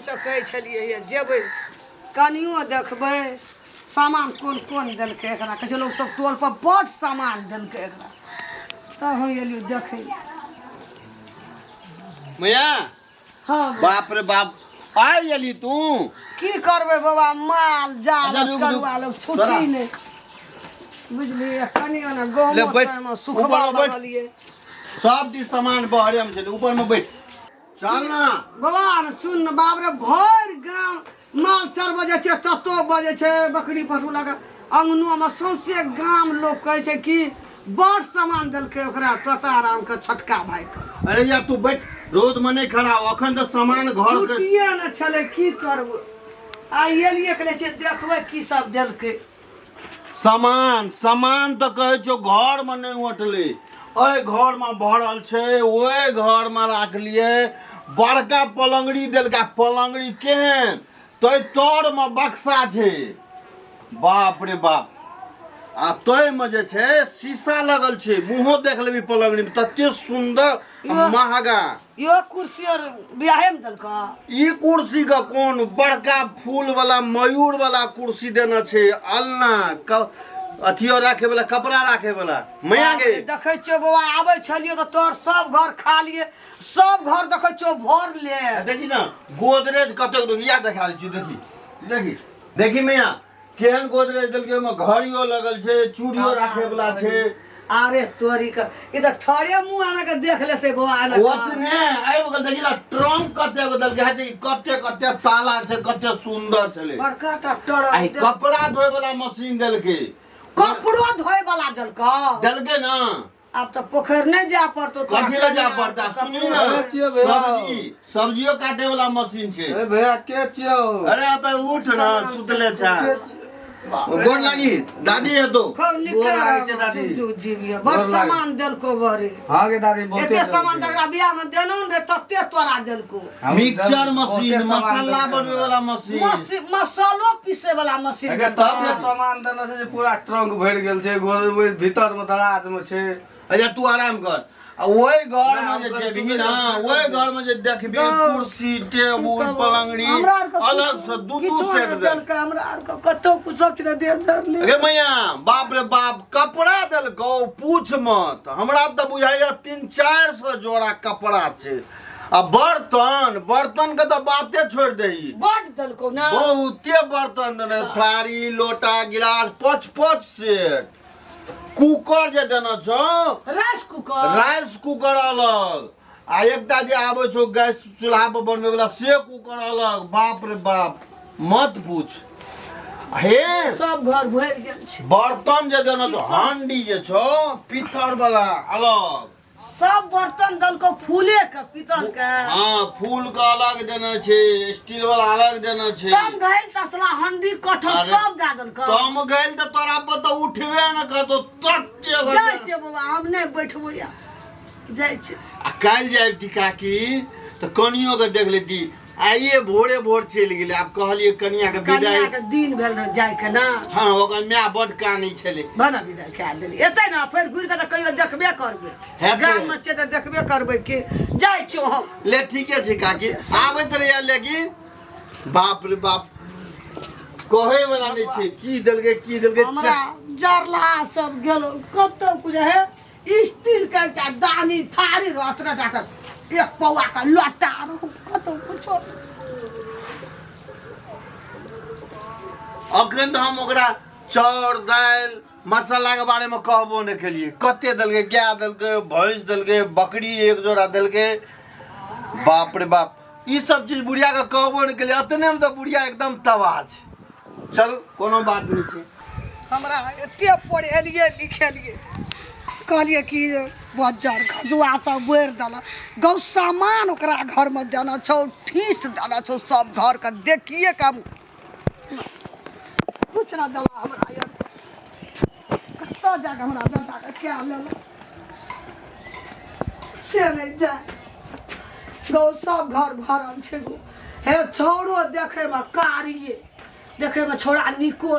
से कहै छलियै जेबै कनियो देखबै सामान कोन कोन देलकै एकरा कहै छै लोग सब टोल पर बड़ सामान देलकै एकरा तब हम एलियै देखै मैया हाँ बाप रे बाप आई एली तू की करबै बाबा माल जाल अच्छा, रुक, करुआ लोग छुट्टी तोरा। नहीं बुझलियै कनियो ने ले बैठ, गहूँ सुखबा ऊपर में बैठ। लगलियै सब दी सामान बहरे में चले ऊपर में बैठ चल ना बाबा ने सुन ने बाप रे भर गाँव माल चर बजे छै ततो बजे छै बकरी पशु लगा अंगनो में सौंसे गाम लोग कहै छै कि बड़ सामान देलकै ओकरा तोता राम के छोटका भाई के अरे या तू बैठ रोड में नहीं खड़ा हो अखन तो सामान घर के छुट्टिए ने छलै की करबै आ एलियै कहै छै देखबै की सब देलकै सामान सामान तो कहे छो घर में नहीं उठले ओए घर में भरल छे ओए घर में राखलिए बड़का पलंगड़ी देलका पलंगड़ी केहन तो तोर में बक्सा छे बाप रे बाप आ तोय में जे छे शीशा लगल छे मुंहो देख लेबी पलंगड़ी में तते सुंदर आ महंगा यो कुर्सी और बियाहे में देलकै ई कुर्सी का कौन बड़का फूल वाला मयूर वाला कुर्सी देना छे अलना अथियो राखे वाला कपड़ा राखे वाला मैया गे देखै छियौ बाबा आबै छलियै तऽ तोर सब घर खा लिए सब घर देखै छियौ भर ले देखी ना गोदरेज कतक दो या देखा ली देखी देखी देखी मैया केहन गोदरेज देलकै ओमे घड़ियो लगल छे चूड़ियो राखे वाला छे अरे तोरी का ई तऽ ठरे मुंह आना के देख लेते बाबा आना ओतने आइ बगल देखी ना ट्रंक कते को देलकै है कते कते ताला छे कते सुंदर छले बड़का ट्रैक्टर आई कपड़ा धोए वाला मशीन देलकै कपड़ो धोए वाला देलकै देलकै ना अब तो पोखर नहीं जा पड़तो कथी ले जा पड़ता सुनी ना सब्जी सब्जियो काटे वाला मशीन छे ए भैया के छियो अरे त उठ ना सुतले छा गोड़ लागी दादी है तो खूब गोर लागै छै निकल दादी। जो जीविया बड़ गोर लागै। सामान देलको बरे हां के दादी बहुते एते सामान तकरा बियाह में देनो रे तते तोरा देलको मिक्सचर मशीन मसाला बनवे वाला मशीन मसालो पीसे वाला मशीन अगर देलको। तब ये सामान देना से पूरा ट्रंक भर गेल छै गोर भीतर में दराज में छै अच्छा तू आराम कर आ ओई घर में जे जेबी ना ओई घर में जे देखबी कुर्सी टेबुल पलंगड़ी हमरा आर के अलग से दू दू सेट दे देलकै हमरा आर के कतो कुछ सब चीज दे धरली अरे मैया बाप रे बाप कपड़ा देलको पूछ मत हमरा तो बुझाइया 300-400 जोड़ा कपड़ा छे आ बर्तन बर्तन के तो बाते छोड़ दही बड़ देलको ना बहुते बर्तन देने थारी लोटा गिलास 5-5 सेट कुकर जे देना छो राइस कुकर अलग आ एकटा जे आबै छो गैस चूल्हा पर बनवे वाला से कुकर अलग बाप रे बाप मत पूछ हे सब घर भर गेल छै बर्तन जे देना छो हांडी जे छो पीतल वाला अलग सब बर्तन देलको फूले के पीतल के हाँ फूल का अलग देना छे स्टील वाला अलग देना छे कम गइल तसला हंडी कठो अरे, सब दे देलको कम गइल तो तोरा पर तो उठबे न करतो तत्ते जाय गइल छै बाबा हम नहीं बैठबो या जाय छै आ काल जाए टिका की तो कनियो के देख लेती आइए भोरे भोर चल गेले आब कहलिए कनिया के कन्या विदाई के दिन भेल रह जाय के ना हाँ ओकर माय बड कानी छले बना विदाई कए देली एतै ना फेर घुर के त कहियो देखबे करबै हेतै। गाम में छै त देखबे करबै के जाय छौ हम ले ठीके छै काकी आबैत रहिया लेकिन बाप रे बाप कहे वाला नहीं छे की देलके हमरा जरला सब गेलो कतौ कुछ है स्टील के एकटा दानी थारी रत्न टाका एक पौआ का लोटा कतौ कुछो अखन तो हम ओकरा चाउर दाल मसाला के बारे में कहबो नहीं केलिए कते देलके गाय देलके भैंस देलके बकरी एक जोड़ा देलके बाप रे बाप ई सब चीज बुढ़िया के कहबो नहीं केलिए अतने में तो बुढ़िया एकदम तबाह छै चल कोनो बात नहीं छै हमरा एते पढ़ेलिए लिखेलिए कहलिए कि बजार घजुआ सब बोर देला गौ सामान ओकरा घर में देना छौ ठीस देना छौ सब घर के देखिए काम कुछ ना देला हमरा यार कत्तो जाके हमरा बेटा के क्या लेला से नहीं जाए गौ सब घर भरल छै हे छौड़ो देखे में कारिये देखे में छौड़ा निको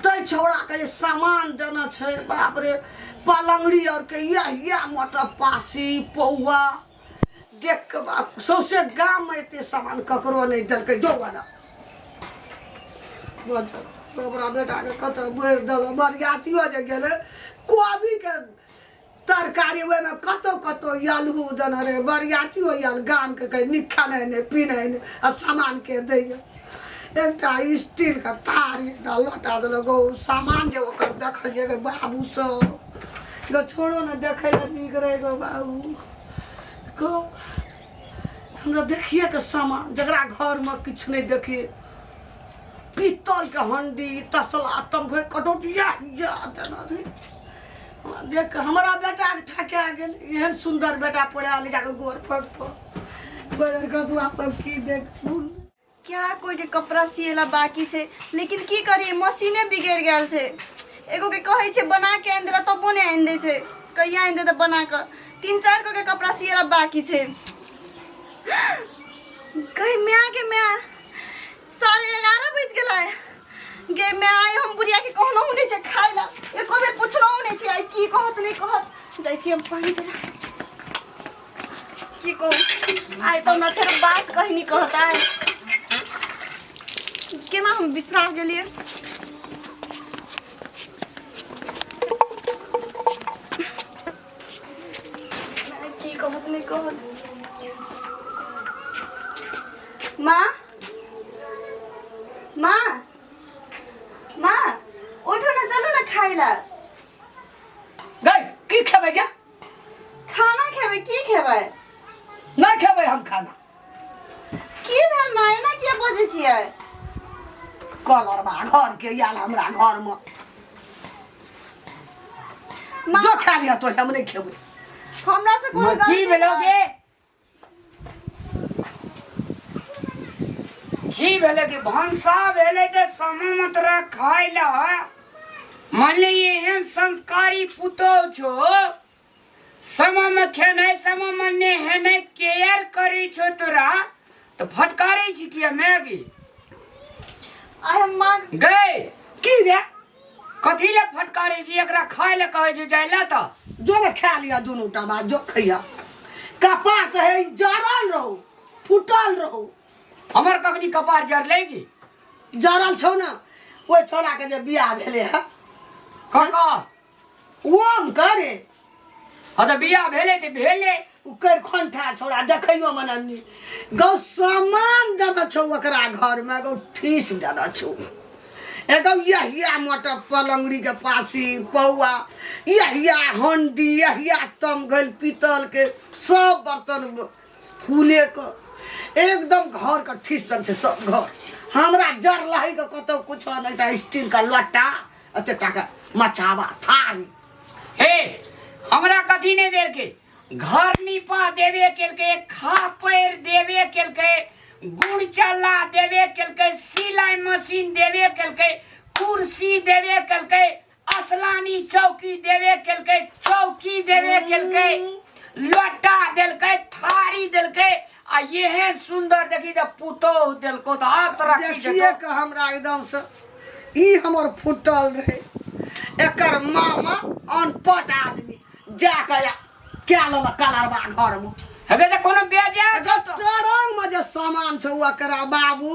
तै छौड़ा के जे सामान देना छै बाप रे पलंगड़ी और के या मोटा पासी पौआ देख के सौसे गाम में एते सामान ककरो नहीं देलकै जो वाला ओकरा बेटा के कत बोर दल बरियातियो जे गेलै कोबी के तरकारी ओहि में कतो कतो आलू देने रे बरियातियो आयल गाम के कहीं निखाने ने पीने ने आ सामान के दैया एकटा स्टील का थार एकटा लोटा देलक सामान जे ओकर देखल जे बाबू सब गो छोड़ो ने देखे ले नीक रहे गो बाबू को हमरा देखिए के सामान जकरा घर में किछु नहीं देखिए पीतल के हंडी तसला तम कटोटिया देना रे देख हमारा बेटा के ठका गेल एहन सुंदर बेटा पढ़ा लिखा के गोर फक पर कसुआ सब की देख सुन क्या कोई के कपड़ा सिएला बाकी छे लेकिन की करिए मशीने बिगड़ गेल छे एगो के कहै छे बना के आइन देला तबो ने आइन दे छे कहिया आइन दे त बना के 3-4 को के कपड़ा सिएला बाकी छे कहीं मैं 11:30 बज गेलै गे मैं आई हम बुढ़िया के कहनो नहीं छे खाइला एको बेर पुछनो नहीं छे आई की कहत नहीं कहत जाई छी हम पानी दे की कहो आई तो न फेर बात कहीं नहीं कहता है केना हम बिसरा गेलिए की कहत नहीं कहत माँ उठो ना चलो ना खाइला गई की खेबै क्या खाना खेबै की खेबै नहीं खेबै हम खाना की भेल माय ना के बजे छियै कलर बा घर के याल हमरा घर में माँ जो खा लिया तो हम नहीं खेबै हमरा से कोनो गलती की भेलोगे की भेले कि भंसा भेले ते समय तोरा खाइ ला मान ले एहन संस्कारी पुतो छो समय में खेनाइ समय में नेहने केयर करी छो तोरा तो फटकारे छी किया मैगी आई हम माँ गए की रे कथी ले फटकारे छी एकरा खाइ ले कहै छै जाइला त जो ने खा लिया दोनों टा बात जो खैया कपार तो है जरल रहो फुटल रहो हमर कखनी कपार जरलेगी जरल छौ ना ओइ छोड़ा के जे बियाह भेले है काका ओम करे ह त बियाह भेले त भेले उकर खंठा छोड़ा देखैयो मननी गौ सामान देना छौ ओकरा घर में गौ ठीस देना छौ एगो यहिया मोटर पलंगड़ी के पासी पौआ यहिया हंडी यहिया तम गल पीतल के सब बर्तन फूले के एकदम घर का ठीस दन से सब घर हमरा जर लही के कतो कुछ नहीं स्टील का लोटा अतेटा का मचावा थारी हे हमरा कथी नहीं देल के घर नीपा देवे केल के खा पैर देवे केल के गुड़ चला देवे केल के सिलाई मशीन देवे केल के कुर्सी देवे केल के असलानी चौकी देवे केल के चौकी देवे केल के लोटा देल के थारी देल के आ ये है सुंदर देखी त पुतो देल को त आप रखी देखिए के हमरा एकदम से ई हमर फुटल रहे एकर मामा अनपट आदमी जाके क्या लला कलरबा घर में हगे त कोनो बेजा अगर टरंग में जे सामान छौ ओकरा बाबू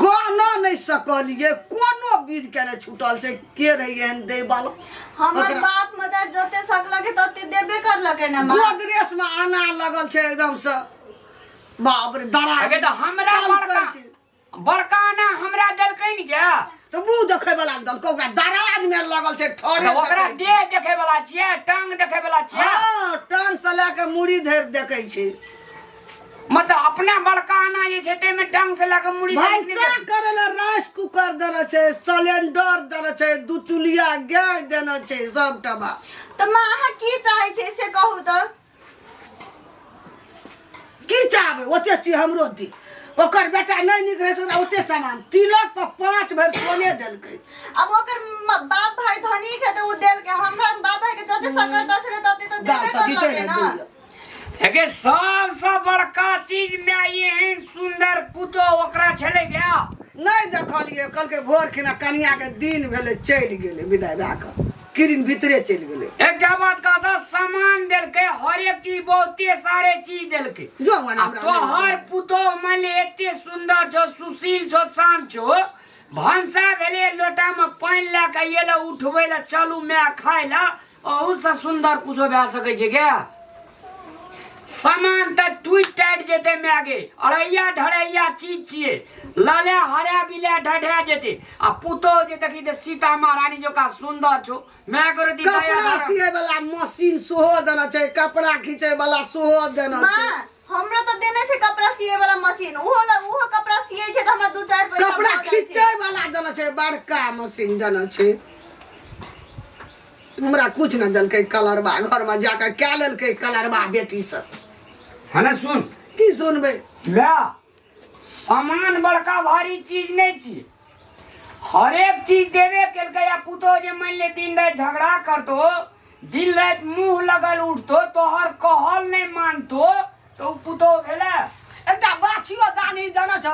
गाना नहीं सकलिए कोनो बीज के ने छूटल से के रही एहन दे वाला हमर बाप मदर जते सकलके तते देबे करलके ना माँ गोदरेज में आना लगल छे एकदम से बाप रे दरा हगे त हमरा बड़का ना हमरा देलकै न क्या तो मुंह देखे वाला दल को दराज में लगल छे ठोरे ओकरा देह देखे वाला छियै टांग देखे वाला छियै हां टांग से लेके मुड़ी धर देखे छे मतलब अपना बड़का आना ये छे ते में टांग से लेके मुड़ी भैंसा करेला राइस कुकर देना छे सिलेंडर देना छे दुचुलिया गैस देना छे सब टबा त माँ अहाँ की चाहै छै से कहू त की चाहबे ओते ची हमरो दी ओकर बेटा नहीं निक रहे से ओते सामान तिलक पर 5 भर सोने देलकै अब ओकर बाप भाई धनिक है त उ देल के हमरा बाप भाई के जते सकरता छले तते त देबे करलके ना हगे सबसे बड़का चीज में ये सुंदर पुतो ओकरा छले गया नहीं देखलिए कल के भोर खिना कनिया के दिन भेले चल गेले विदाई राख किरिन भीतरे चल गेले। एक बात कहता सामान देलके हर एक चीज बहुते सारे चीज देलके जो मना तो हर पुतो माने एते सुंदर छो सुशील छो शांत छो भंसा भेले लोटा में पानी लेके एला उठबै ला चलू मैं खाय ला और से सुंदर कुछो भए सकै छै क्या सामान त टूट टाइट जेते मैगे अड़ैया ढड़ैया चीज छिए लाले हरा बिले ढढा जेते आ पुतो जे देखी त सीता महारानी जो का सुंदर छो मैं करो दिखाया कपड़ा सिए वाला मशीन सोहो देना छै, कपड़ा खींचे वाला सोहो देना छै। माँ हमरा तो देने छे कपड़ा सिए वाला मशीन उहो कपड़ा सिए छे त हमरा 2-4 पैसा कपड़ा भऽ जाइ खींचे छै। वाला देना छै, बड़का मशीन देना छै। हमरा कुछ न देलकै कलरबा, घर में जाके क्या लेलकै कलरबा बेटी सब। है ना सुन की सुनबे ला सामान बड़का भारी चीज नहीं छी हर एक चीज देवे केलकै या पुतो जे मान ले दिन रात झगड़ा करतो दिन रात मुंह लगल उठतो तोहर कहल नहीं मानतो तो पुतो भेला एकटा बाछियो दानी देना छ,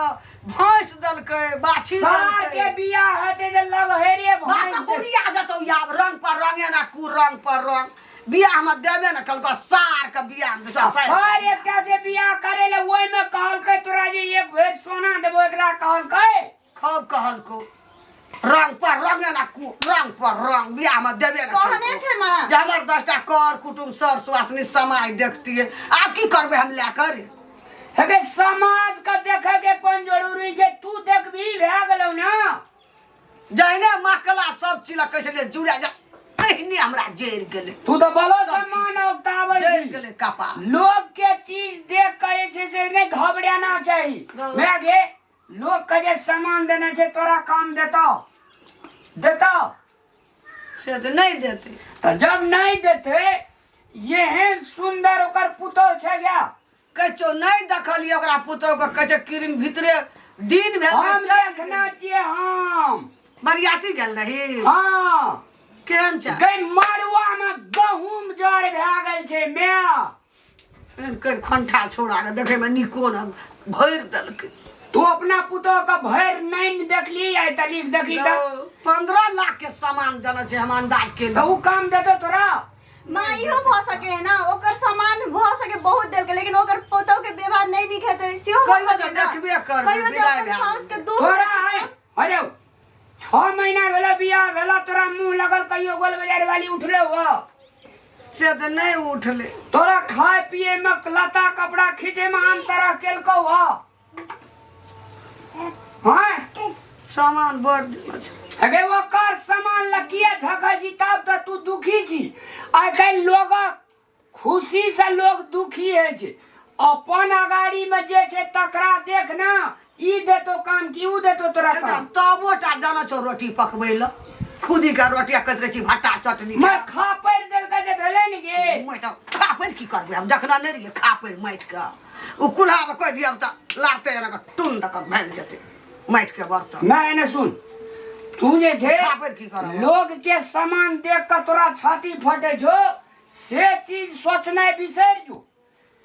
भैंस देलकै, बाछी सार के देलकै। बियाह हेते जे लगहेरे बात भैंस बुढ़िया जतौ याब रंग पर रंगे ना कु रंग पर रंग बियाह में देबे न कल सार के बियाह में देतो। सार एकटा से बियाह करे ले ओइ में कहलकै तोरा जे एक भेर सोना देबो एकरा कहलकै खूब कहल को रंग पर रंगे ना कु रंग पर रंग बियाह में देबे न कहने छे माँ जे हमर 10टा कर कुटुम सर सुहासनी समाज देखतिए आब की करबे हम ला कर। हेगे समाज का देखे के कोन जरूरी छै तू देखबी भए गेलौ ना जहने मकला सब चीज कैसे ले जुड़ा जा कहिनी हमरा जेर गेले तू तो बोलो सब चीज सम्मान उतावे जेर छी गेले कपा। लोग के चीज देख के छै से नहीं घबराना चाहिए मैं गे लोग के जे सामान देना छै तोरा काम देता से तो नहीं देते तो जब नहीं देते ये सुंदर ओकर पुतो छै गया कचो नहीं देखलिए ओकरा पुतो के कचे किरिन भीतरे दिन भेल हम चल देखना गेल। चाहिए हम बरियाती गेल रही हाँ केहन छ गई मारुआ में गहूम जर भए गेल छै मैं कर खंठा छोड़ा के देखे में निको न भर देलकै। तू अपना पुतो का भैर नहीं देखली आई तलिक देखी त 15 लाख के सामान देना छै हम अंदाज के तो उ काम देतो तोरा माँ इहो भ सके है ना ओकर सामान भ सके बहुत देल के लेकिन ओकर पोतो के व्यवहार नहीं निखेते सेहो भ कहियो सके जे ना देखबे करबै, कहियो जे विदाई अपन भए साउस के दुख तोरा है अरे 6 महीना भेला बियाह भेला तोरा मुंह लगल कहियो गोल बाजार वाली उठले हो से तो नहीं उठले। तोरा खाए पिए में लता कपड़ा खींचे में अंतर केलको हो हां सामान बढ़ देना छै। अगे वो कर सामान लकिया झका जी तब त तू दुखी छी आइ काल्हि लोग खुशी से लोग दुखी है छै अपन अगाड़ी में जे छै तकरा देख ना ई देतो काम की उ देतो तोरा काम तबोटा दाना छौ रोटी पकबै ल खुदी का रोटी कहत रहे छी भट्टा चटनी मैं खा पैर देल के जे भेले नि गे माइट खापर की करबै हम देखना नहीं रहिए खापर माइट का उ कुल्हा में कह दिया त लागते एना का टुन तक भाग जते माइट के बर्तन मैं ने सुन तू जे छै खापर की करब लोग के सामान देख के तोरा छाती फटे छो से चीज सोचनाइ बिसर जो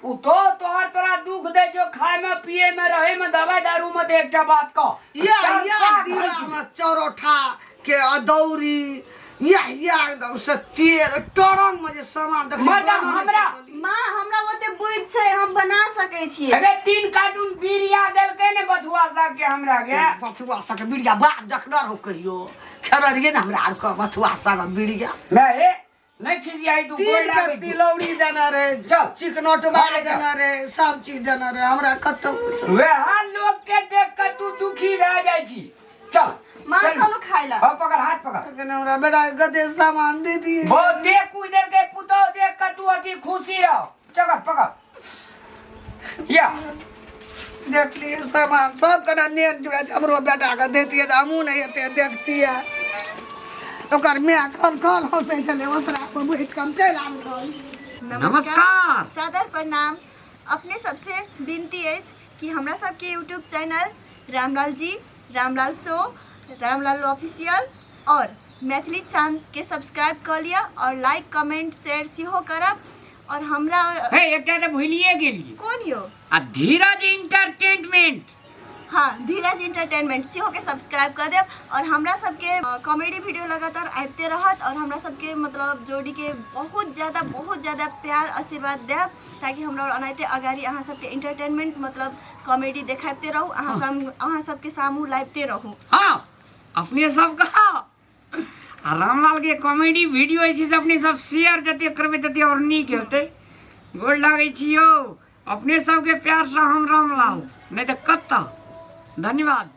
पुतो तोहर तोरा दुख दे जो खाए में पिए में रहे में दवाई दारू में देख के बात कह या दीवा में चरोठा के अदौरी या एकदम से तेल टरंग में जे सामान देख मतलब हमरा माँ हमरा ओते बुझ छै हम बना सके छिए अरे 3 कार्टून बीरिया देलकै ने बथुआ साग के हमरा के बथुआ साग बिड़िया बाप देखना रहो कहियो खेलरिए न हमरा आर के बथुआ साग बिड़िया मैं हे नहीं खिसियाई तू गोल तीन के लागे तिलौड़ी देना रे चल। चिकनोट बाल देना रे सब चीज देना रे हमरा कतो वे हाल लोग के देख के तू दुखी रह जाई छी चल माँ चल। चलो खाइला अब पकड़ हाथ पकड़ हमरा बेटा गदे सामान दे दिए वो देख कुछ देर के पुतो देख कर तू अति खुशी रहो चल पकड़ या देख लिए सामान सब कना नेट जुड़ा छै, हमरो बेटा के देतिए त हमहू नहीं एते देखतिए ओकर मैं कल कल होते चले ओसरा पर बैठ कम चल आम नमस्कार। सादर प्रणाम अपने सबसे विनती है कि हमरा सबके YouTube channel Ramlal ji Ramlal show Ramlal official और मैथिली चांद के सब्सक्राइब कर लिया और लाइक कमेंट शेयर सेहो करब और हमरा हे एकटा त भूलिए गेली कौन यो आ धीरज एंटरटेनमेंट हाँ धीरज इंटरटेनमेंट सेहो के सब्सक्राइब कर देव और हमरा सबके कॉमेडी वीडियो लगातार आते रहत और हमरा सबके मतलब जोड़ी के बहुत ज़्यादा प्यार आशीर्वाद देव ताकि हमरा अनाइते अगाड़ी अहाँ सबके इंटरटेनमेंट मतलब कॉमेडी देखाते रहू अहाँ सबके सामू लाइवते रहू। हाँ अपने सब का रामलाल के कॉमेडी वीडियो है अपने सब शेयर जते करबे तते और नीक हेतै। गोड़ लागै छियो अपने सबके प्यार से हम रामलाल नहीं तो कत्ता। धन्यवाद।